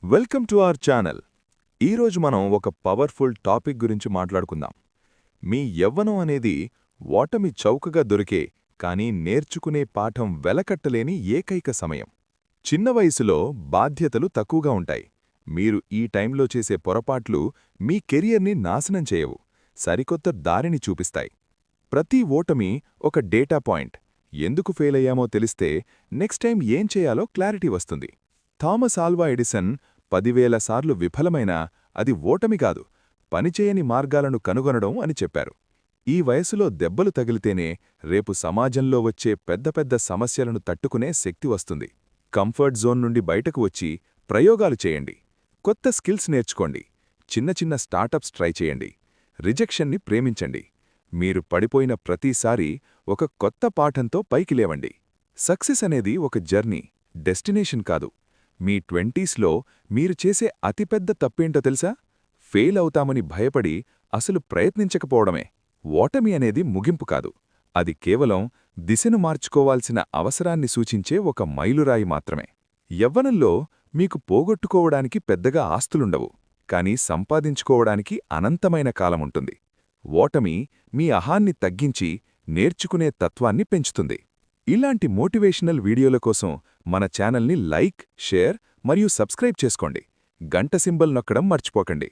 Welcome to our channel. ఈరోజు మనం ఒక పవర్ఫుల్ టాపిక్ గురించి మాట్లాడుకుందాం. మీ యవ్వనం అనేది ఓటమి చౌకగా దొరికే కానీ నేర్చుకునే పాఠం వెలకట్టలేని ఏకైక సమయం. చిన్న వయసులో బాధ్యతలు తక్కువగా ఉంటాయి. మీరు ఈ టైంలో చేసే పొరపాట్లు మీ కెరియర్ని నాశనం చేయవు, సరికొత్త దారిని చూపిస్తాయి. ప్రతి ఓటమి ఒక డేటా పాయింట్. ఎందుకు ఫెయిల్ అయ్యామో తెలిస్తే నెక్స్ట్ టైం ఏం చేయాలో క్లారిటీ వస్తుంది. థామస్ ఆల్వా ఎడిసన్ 10,000 సార్లు విఫలమైనా అది ఓటమి కాదు, పనిచేయని మార్గాలను కనుగొనడం అని చెప్పారు. ఈ వయసులో దెబ్బలు తగిలితేనే రేపు సమాజంలో వచ్చే పెద్ద పెద్ద సమస్యలను తట్టుకునే శక్తి వస్తుంది. కంఫర్ట్ జోన్ నుండి బయటకు వచ్చి ప్రయోగాలు చేయండి. కొత్త స్కిల్స్ నేర్చుకోండి. చిన్న చిన్న స్టార్టప్స్ ట్రై చేయండి. రిజెక్షన్ని ప్రేమించండి. మీరు పడిపోయిన ప్రతిసారీ ఒక కొత్త పాఠంతో పైకి లేవండి. సక్సెస్ అనేది ఒక జర్నీ, డెస్టినేషన్ కాదు. మీ 20స్లో మీరు చేసే అతిపెద్ద తప్పేంటో తెలుసా? ఫెయిల్ అవుతామని భయపడి అసలు ప్రయత్నించకపోవడమే. ఓటమి అనేది ముగింపు కాదు, అది కేవలం దిశను మార్చుకోవాల్సిన అవసరాన్ని సూచించే ఒక మైలురాయి మాత్రమే. యవ్వనంలో మీకు పోగొట్టుకోవడానికి పెద్దగా ఆస్తులుండవు, కానీ సంపాదించుకోవడానికి అనంతమైన కాలముంటుంది. ఓటమి మీ అహాన్ని తగ్గించి నేర్చుకునే తత్వాన్ని పెంచుతుంది. ఇలాంటి మోటివేషనల్ వీడియోల కోసం మన ఛానల్ని లైక్, షేర్ మరియు సబ్స్క్రైబ్ చేసుకోండి. గంట సింబల్ నొక్కడం మర్చిపోకండి.